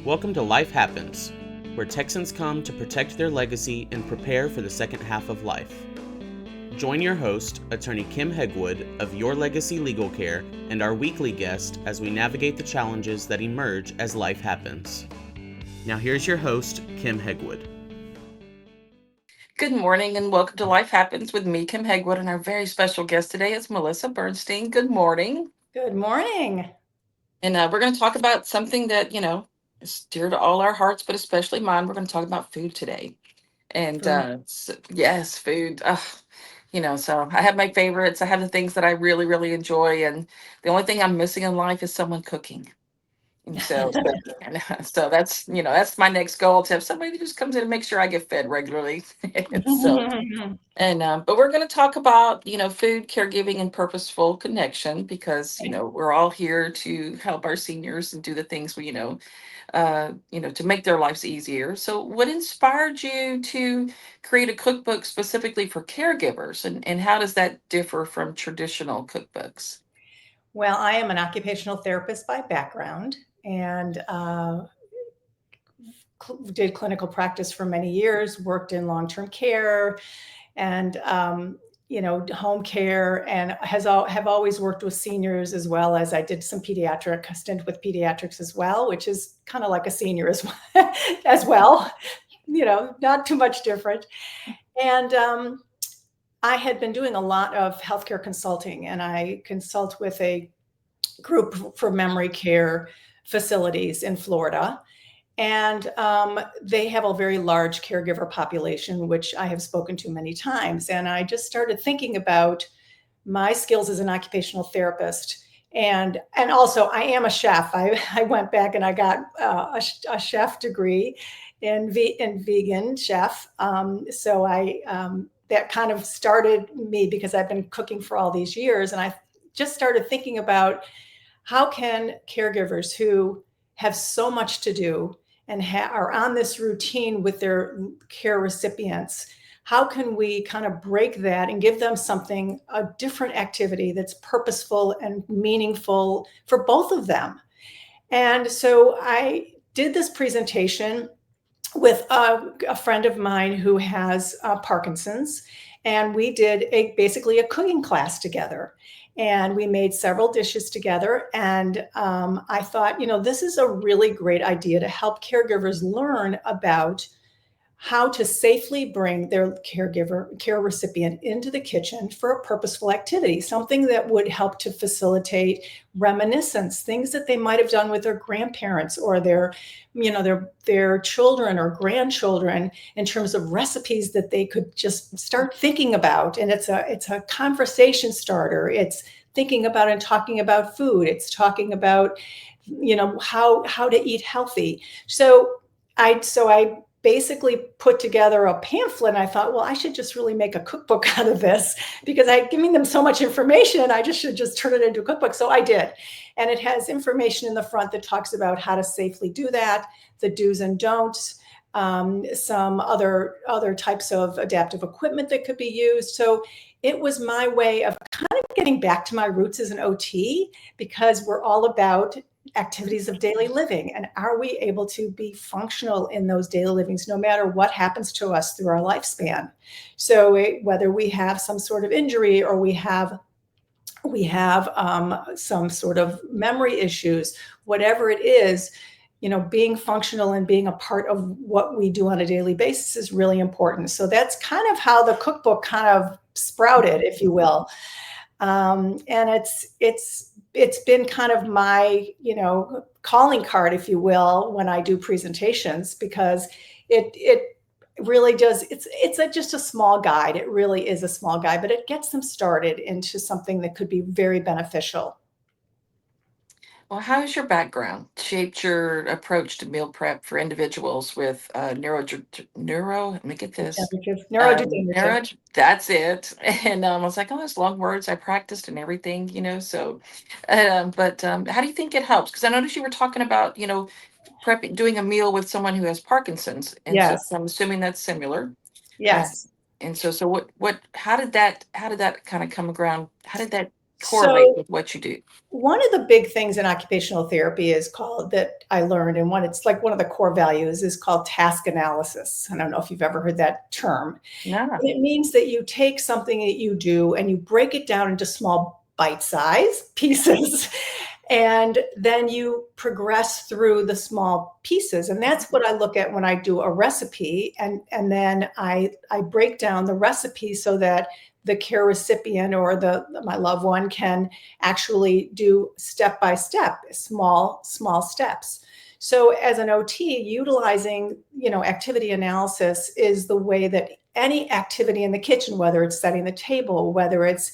Welcome to Life Happens, where Texans come to protect their legacy and prepare for the second half of life. Join your host, attorney Kim Hegwood of Your Legacy Legal Care, and our weekly guest as we navigate the challenges that emerge as life happens. Now here's your host, Kim Hegwood. Good morning and welcome to Life Happens with me, Kim Hegwood, and our very special guest today is Melissa Bernstein. Good morning. Good morning. And we're going to talk about something that, is dear to all our hearts, but especially mine. We're going to talk about food today. And Food. yes, food. So I have my favorites. I have the things that I really, really enjoy. And the only thing I'm missing in life is someone cooking. And so that's my next goal, to have somebody that just comes in and makes sure I get fed regularly. But we're going to talk about, food, caregiving, and purposeful connection because, we're all here to help our seniors and do the things to make their lives easier. So what inspired you to create a cookbook specifically for caregivers, and how does that differ from traditional cookbooks? Well, I am an occupational therapist by background and did clinical practice for many years, worked in long-term care and home care, and have always worked with seniors, as well as I did some pediatric stint with pediatrics as well, which is kind of like a senior as well, not too much different. And I had been doing a lot of healthcare consulting, and I consult with a group for memory care facilities in Florida. And they have a very large caregiver population, which I have spoken to many times. And I just started thinking about my skills as an occupational therapist. And also, I am a chef. I went back and I got a chef degree in vegan chef. That kind of started me because I've been cooking for all these years. And I just started thinking about how can caregivers who have so much to do and are on this routine with their care recipients, how can we kind of break that and give them a different activity that's purposeful and meaningful for both of them? And so I did this presentation with a friend of mine who has Parkinson's, and we did basically a cooking class together. And we made several dishes together. And I thought, this is a really great idea to help caregivers learn about how to safely bring their care recipient into the kitchen for a purposeful activity, something that would help to facilitate reminiscence, things that they might have done with their grandparents or their children or grandchildren, in terms of recipes that they could just start thinking about. And it's a conversation starter. It's thinking about and talking about food. It's talking about, how to eat healthy. So I basically put together a pamphlet, and I thought, well, I should just really make a cookbook out of this, because I'm giving them so much information. I should just turn it into a cookbook. So I did. And it has information in the front that talks about how to safely do that, the do's and don'ts, some other types of adaptive equipment that could be used. So it was my way of kind of getting back to my roots as an OT, because we're all about activities of daily living, and are we able to be functional in those daily livings no matter what happens to us through our lifespan. So whether we have some sort of injury or we have some sort of memory issues, whatever it is, being functional and being a part of what we do on a daily basis is really important. So that's kind of how the cookbook kind of sprouted, if you will. And it's been kind of my, calling card, if you will, when I do presentations, because it really does. It's just a small guide. It really is a small guide, but it gets them started into something that could be very beneficial. Well, how has your background shaped your approach to meal prep for individuals with let me get this. Neurodegenerative. That's it. And I was like, oh, those long words I practiced and everything, So, how do you think it helps? Because I noticed you were talking about, prepping, doing a meal with someone who has Parkinson's, and so Yes. I'm assuming that's similar. Uh, Yes. and so, how did that kind of come around? How did that correlate So with what you do? one of the big things in occupational therapy is called, that I learned, and it's like one of the core values, is called task analysis. I don't know if you've ever heard that term. No. It means that you take something that you do and you break it down into small bite-sized pieces, and then you progress through the small pieces. And that's what I look at when I do a recipe. And then I break down the recipe so that the care recipient or my loved one can actually do step by step, small steps. So as an OT, utilizing, activity analysis is the way that any activity in the kitchen, whether it's setting the table, whether it's,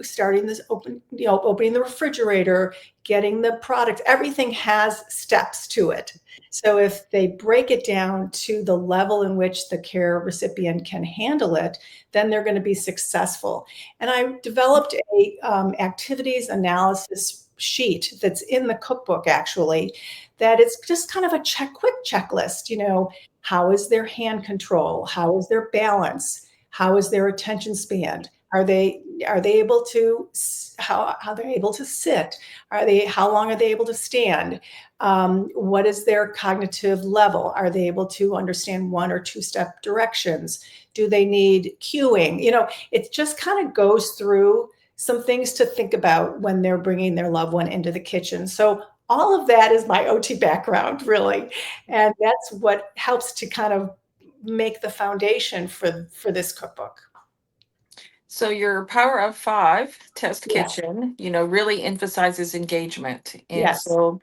starting this opening the refrigerator, getting the product, everything has steps to it. So if they break it down to the level in which the care recipient can handle it, then they're going to be successful. And I developed a activities analysis sheet that's in the cookbook, actually, that it's just kind of a quick checklist. How is their hand control? How is their balance? How is their attention span? Are they able to, how they're able to sit? How long are they able to stand? What is their cognitive level? Are they able to understand 1 or 2 step directions? Do they need cueing? It just kind of goes through some things to think about when they're bringing their loved one into the kitchen. So all of that is my OT background, really. And that's what helps to kind of make the foundation for this cookbook. So your Power of 5 test Yes. kitchen, really emphasizes engagement. And Yes. so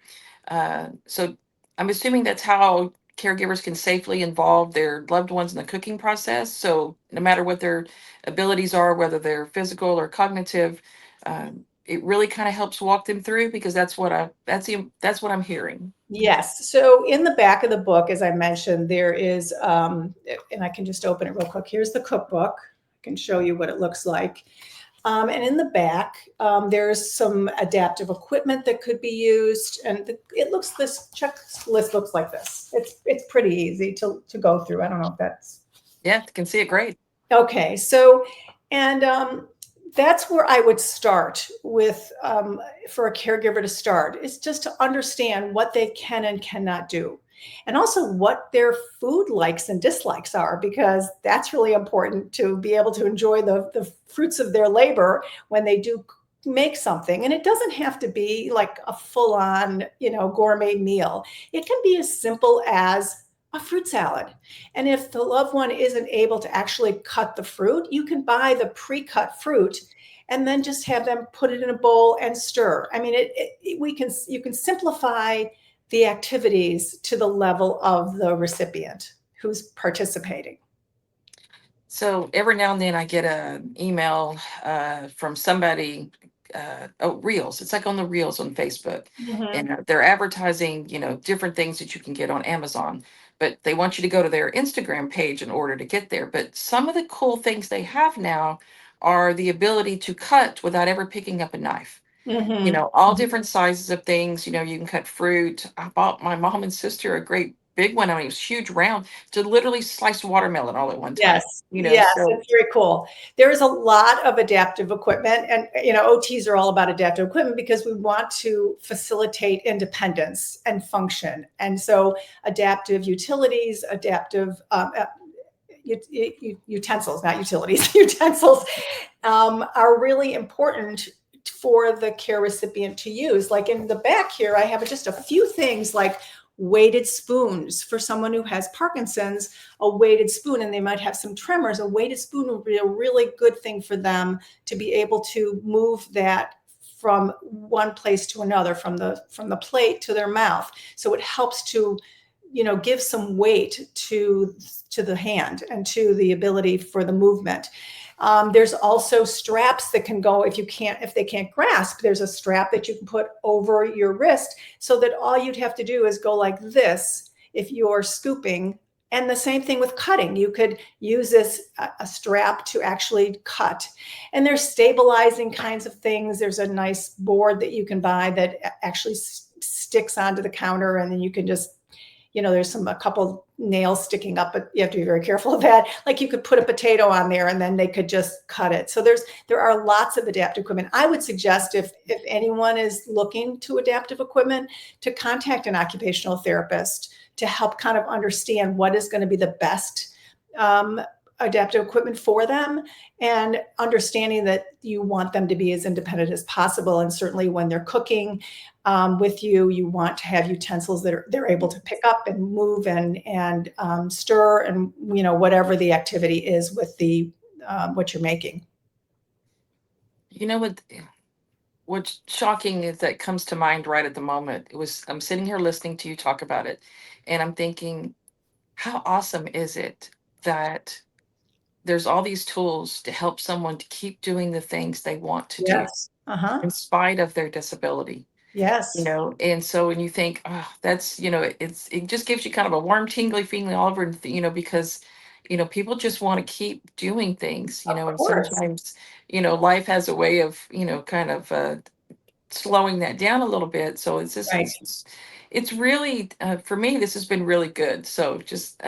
I'm assuming that's how caregivers can safely involve their loved ones in the cooking process. So no matter what their abilities are, whether they're physical or cognitive, it really kind of helps walk them through, because that's what I'm hearing. Yes. So in the back of the book, as I mentioned, there is, and I can just open it real quick. Here's the cookbook. I can show you what it looks like. And in the back, there's some adaptive equipment that could be used. And this checklist looks like this. It's pretty easy to go through. I don't know if that's. Yeah, I can see it great. Okay. So, and that's where I would start with, for a caregiver to start, is just to understand what they can and cannot do. And also what their food likes and dislikes are, because that's really important to be able to enjoy the fruits of their labor when they do make something. And it doesn't have to be like a full-on, gourmet meal. It can be as simple as a fruit salad. And if the loved one isn't able to actually cut the fruit, you can buy the pre-cut fruit and then just have them put it in a bowl and stir. I mean, you can simplify the activities to the level of the recipient who's participating. So every now and then I get an email from somebody, Reels. It's like on the Reels on Facebook. Mm-hmm. And they're advertising, different things that you can get on Amazon, but they want you to go to their Instagram page in order to get there. But some of the cool things they have now are the ability to cut without ever picking up a knife. Mm-hmm. All different sizes of things. You can cut fruit. I bought my mom and sister a great big one. I mean, it was huge, round, to literally slice watermelon all at one time. Yes. Yes, So it's very cool. There is a lot of adaptive equipment, and OTs are all about adaptive equipment because we want to facilitate independence and function. And so adaptive utilities, adaptive utensils, not utilities, utensils are really important for the care recipient to use. Like in the back here, I have just a few things like weighted spoons for someone who has Parkinson's. A weighted spoon, and they might have some tremors, a weighted spoon will be a really good thing for them to be able to move that from one place to another, from the plate to their mouth. So it helps to give some weight to the hand and to the ability for the movement. There's also straps that can go, if they can't grasp, there's a strap that you can put over your wrist so that all you'd have to do is go like this if you're scooping. And the same thing with cutting. You could use a strap to actually cut. And there's stabilizing kinds of things. There's a nice board that you can buy that actually sticks onto the counter, and then you can just, there's a couple nails sticking up, but you have to be very careful of that. Like you could put a potato on there and then they could just cut it. So there are lots of adaptive equipment. I would suggest if anyone is looking to adaptive equipment, to contact an occupational therapist to help kind of understand what is going to be the best adaptive equipment for them, and understanding that you want them to be as independent as possible. And certainly when they're cooking with you, you want to have utensils that they're able to pick up and move and stir, and whatever the activity is with the what you're making. You know what's shocking is that comes to mind right at the moment. I'm sitting here listening to you talk about it, and I'm thinking, how awesome is it that there's all these tools to help someone to keep doing the things they want to do Yes. Uh-huh. in spite of their disability. Yes. And so when you think, oh, that's, it just gives you kind of a warm, tingly feeling all over, because, people just want to keep doing things, Of and course. sometimes, life has a way of, kind of slowing that down a little bit. So it's just, Right. it's really, for me, this has been really good. So just,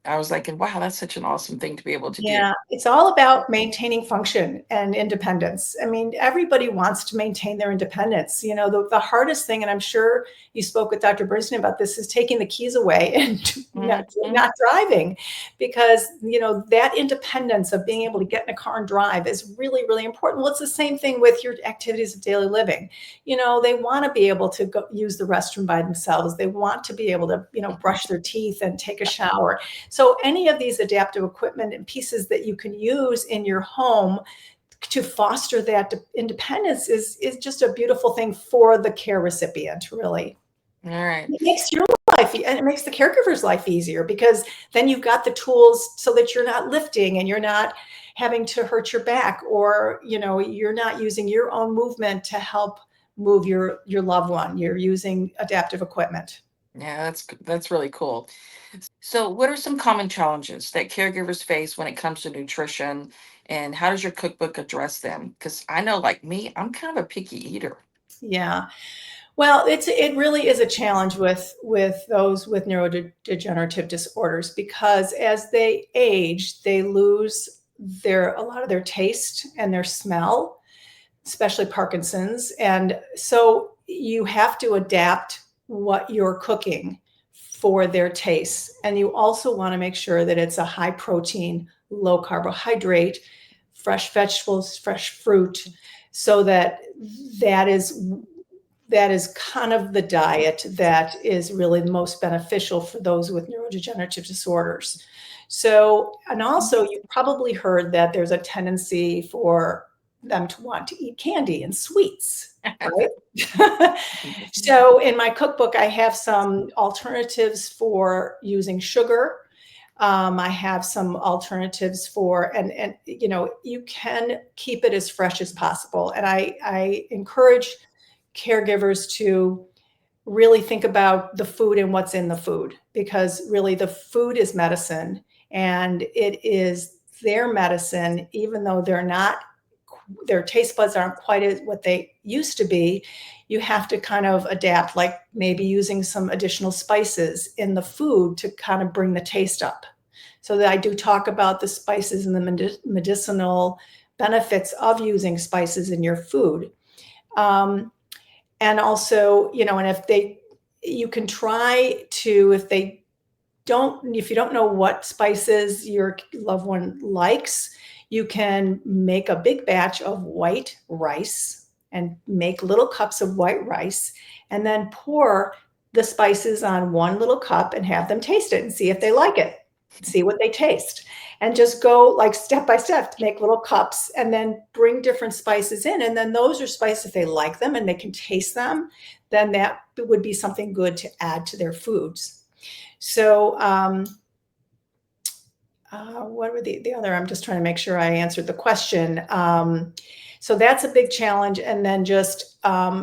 I was thinking, wow, that's such an awesome thing to be able to do. Yeah, it's all about maintaining function and independence. I mean, everybody wants to maintain their independence. The hardest thing, and I'm sure you spoke with Dr. Bernstein about this, is taking the keys away and not driving, because, that independence of being able to get in a car and drive is really, really important. Well, it's the same thing with your activities of daily living. They want to be able to go use the restroom by themselves. They want to be able to, brush their teeth and take a shower. So any of these adaptive equipment and pieces that you can use in your home to foster that independence is just a beautiful thing for the care recipient, really. All right. It makes your life, and it makes the caregiver's life easier, because then you've got the tools so that you're not lifting and you're not having to hurt your back, or, you're not using your own movement to help move your loved one. You're using adaptive equipment. Yeah, that's really cool. So, what are some common challenges that caregivers face when it comes to nutrition, and how does your cookbook address them? Because I know, like me, I'm kind of a picky eater. Yeah. Well, it really is a challenge with those with neurodegenerative disorders, because as they age, they lose a lot of their taste and their smell, especially Parkinson's. And so you have to adapt what you're cooking for their tastes. And you also want to make sure that it's a high protein, low carbohydrate, fresh vegetables, fresh fruit, so that is kind of the diet that is really the most beneficial for those with neurodegenerative disorders. So, and also you probably heard that there's a tendency for them to want to eat candy and sweets, right? So in my cookbook, I have some alternatives for using sugar. I have some alternatives for, and you can keep it as fresh as possible. And I encourage caregivers to really think about the food and what's in the food, because really the food is medicine, and it is their medicine, even though their taste buds aren't quite as what they used to be. You have to kind of adapt, like maybe using some additional spices in the food to kind of bring the taste up. So that I do talk about the spices and the medicinal benefits of using spices in your food. And also, and you can try to, if you don't know what spices your loved one likes, you can make a big batch of white rice and make little cups of white rice, and then pour the spices on one little cup and have them taste it and see if they like it, see what they taste. And just go like step by step to make little cups, and then bring different spices in. And then those are spices, if they like them and they can taste them, then that would be something good to add to their foods. So, what were the other? I'm just trying to make sure I answered the question. So that's a big challenge. And then just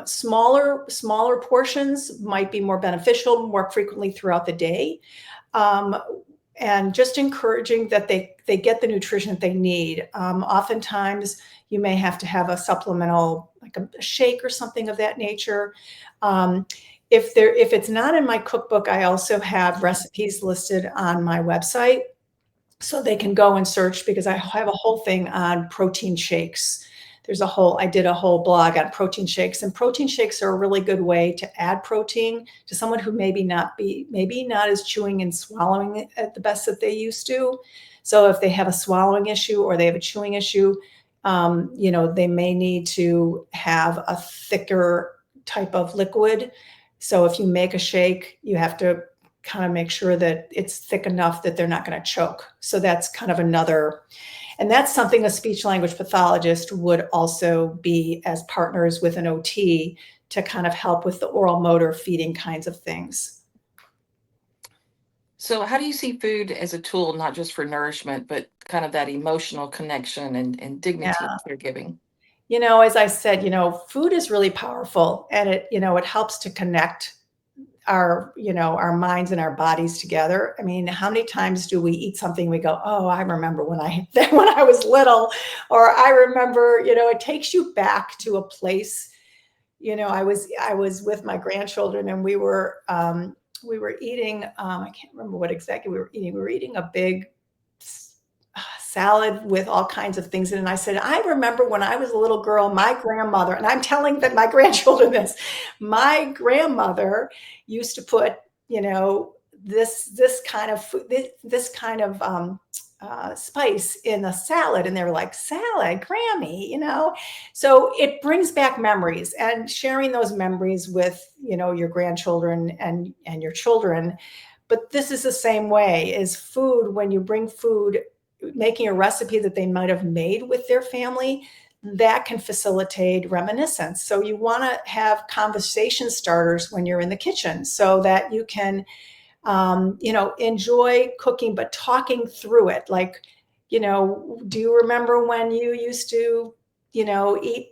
smaller portions might be more beneficial more frequently throughout the day. And just encouraging that they get the nutrition that they need. Oftentimes you may have to have a supplemental, like a shake or something of that nature. if it's not in my cookbook, I also have recipes listed on my website, so they can go and search, because I have a whole thing on protein shakes. I did a whole blog on protein shakes, and protein shakes are a really good way to add protein to someone who maybe not as chewing and swallowing at the best that they used to. So if they have a swallowing issue or they have a chewing issue, they may need to have a thicker type of liquid. So if you make a shake, you have to kind of make sure that it's thick enough that they're not going to choke. So that's kind of and that's something a speech language pathologist would also be as partners with an OT to kind of help with the oral motor feeding kinds of things. So how do you see food as a tool, not just for nourishment, but kind of that emotional connection and dignity Yeah. of caregiving? As I said, food is really powerful, and it helps to connect our minds and our bodies together. I mean, how many times do we eat something, we go, oh, I remember when I was little, or I remember, it takes you back to a place. I was with my grandchildren, and we were eating, I can't remember what exactly we were eating. We were eating a big salad with all kinds of things in it. And I said, I remember when I was a little girl, my grandmother, and I'm telling that my grandchildren this, my grandmother used to put, this kind of food, this kind of spice in a salad. And they were like, salad, Grammy, So it brings back memories, and sharing those memories with, your grandchildren and your children. But this is the same way as food. When you bring food, making a recipe that they might have made with their family, that can facilitate reminiscence. So you want to have conversation starters when you're in the kitchen, so that you can, enjoy cooking, but talking through it. Like, do you remember when you used to, eat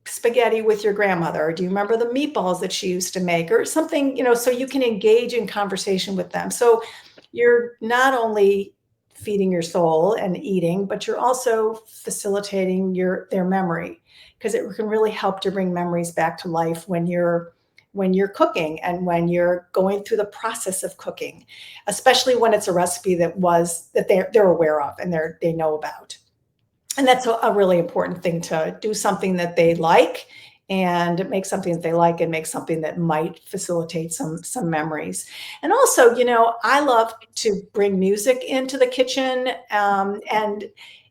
spaghetti with your grandmother? Or do you remember the meatballs that she used to make, or something, so you can engage in conversation with them. So you're not only feeding your soul and eating, but you're also facilitating their memory, because it can really help to bring memories back to life when you're cooking, and when you're going through the process of cooking, especially when it's a recipe that they're aware of and they know about. And that's a really important thing, to do something that they like, and make something that they like, and make something that might facilitate some memories. And also, I love to bring music into the kitchen. And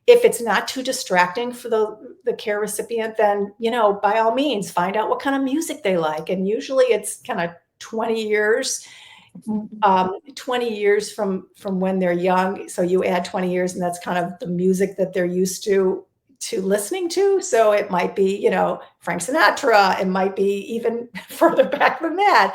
if it's not too distracting for the care recipient, then, by all means, find out what kind of music they like. And usually it's kind of 20 years from when they're young. So you add 20 years, and that's kind of the music that they're used to listening to. So it might be, Frank Sinatra. It might be even further back than that.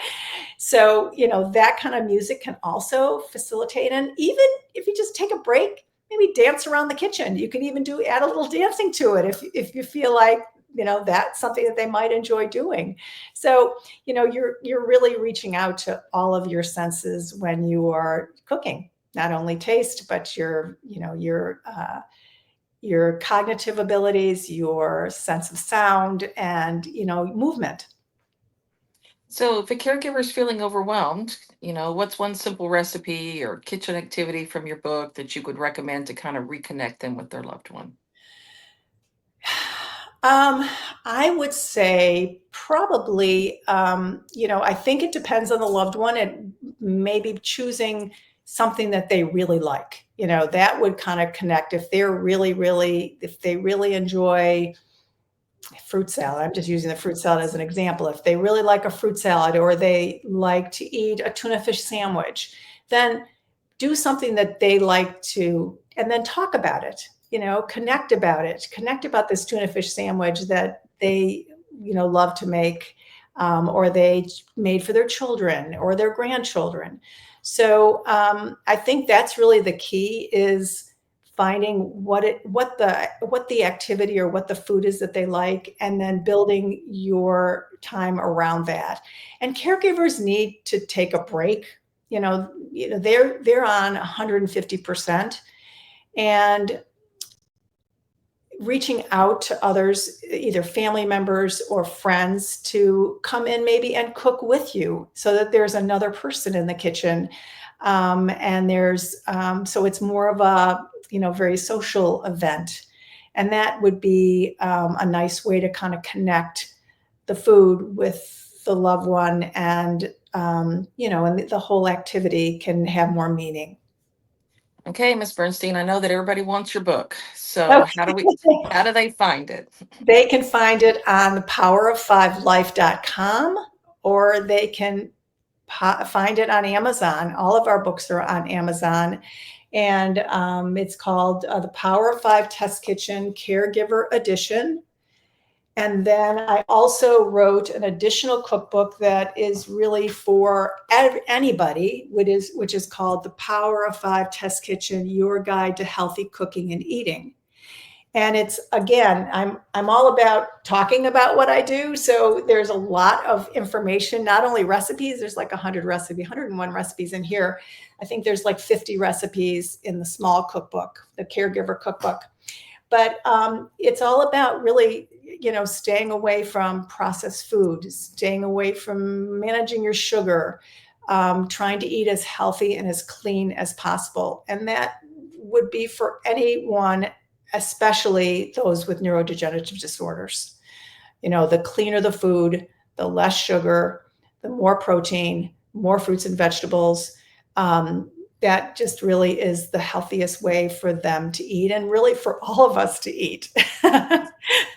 So, that kind of music can also facilitate. And even if you just take a break, maybe dance around the kitchen. You can even add a little dancing to it if you feel like, that's something that they might enjoy doing. So, you're really reaching out to all of your senses when you are cooking, not only taste, but your cognitive abilities, your sense of sound, and, movement. So if a caregiver is feeling overwhelmed, what's one simple recipe or kitchen activity from your book that you would recommend to kind of reconnect them with their loved one? I would say probably, I think it depends on the loved one, and maybe choosing something that they really like. That would kind of connect. If they really enjoy fruit salad, I'm just using the fruit salad as an example. If they really like a fruit salad, or they like to eat a tuna fish sandwich, then do something that they like to, and then talk about it. Connect about this tuna fish sandwich that they, love to make, or they made for their children or their grandchildren. So I think that's really the key, is finding what the activity or what the food is that they like, and then building your time around that. And caregivers need to take a break. They're on 150%. And reaching out to others, either family members or friends, to come in maybe and cook with you, so that there's another person in the kitchen. And so it's more of a, very social event. And that would be a nice way to kind of connect the food with the loved one, and, and the whole activity can have more meaning. Okay, Miss Bernstein, I know that everybody wants your book. So how do they find it? They can find it on thepowerof5life.com, or they can find it on Amazon. All of our books are on Amazon, and it's called The Power of Five Test Kitchen Caregiver Edition. And then I also wrote an additional cookbook that is really for anybody, which is called The Power of Five Test Kitchen, Your Guide to Healthy Cooking and Eating. And it's, again, I'm all about talking about what I do. So there's a lot of information, not only recipes, there's like 101 recipes in here. I think there's like 50 recipes in the small cookbook, the caregiver cookbook. But it's all about really, staying away from processed food, staying away from managing your sugar, trying to eat as healthy and as clean as possible. And that would be for anyone, especially those with neurodegenerative disorders. The cleaner the food, the less sugar, the more protein, more fruits and vegetables. That just really is the healthiest way for them to eat, and really for all of us to eat.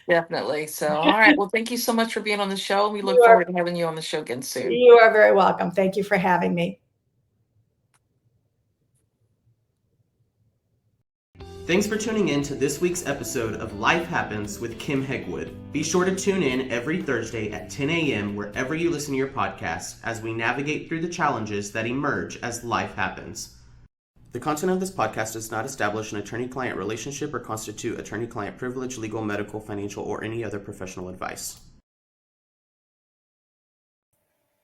Definitely. So, all right. Well, thank you so much for being on the show. We look You are- forward to having you on the show again soon. You are very welcome. Thank you for having me. Thanks for tuning in to this week's episode of Life Happens with Kim Hegwood. Be sure to tune in every Thursday at 10 a.m. wherever you listen to your podcasts as we navigate through the challenges that emerge as life happens. The content of this podcast does not establish an attorney-client relationship or constitute attorney-client privilege, legal, medical, financial, or any other professional advice.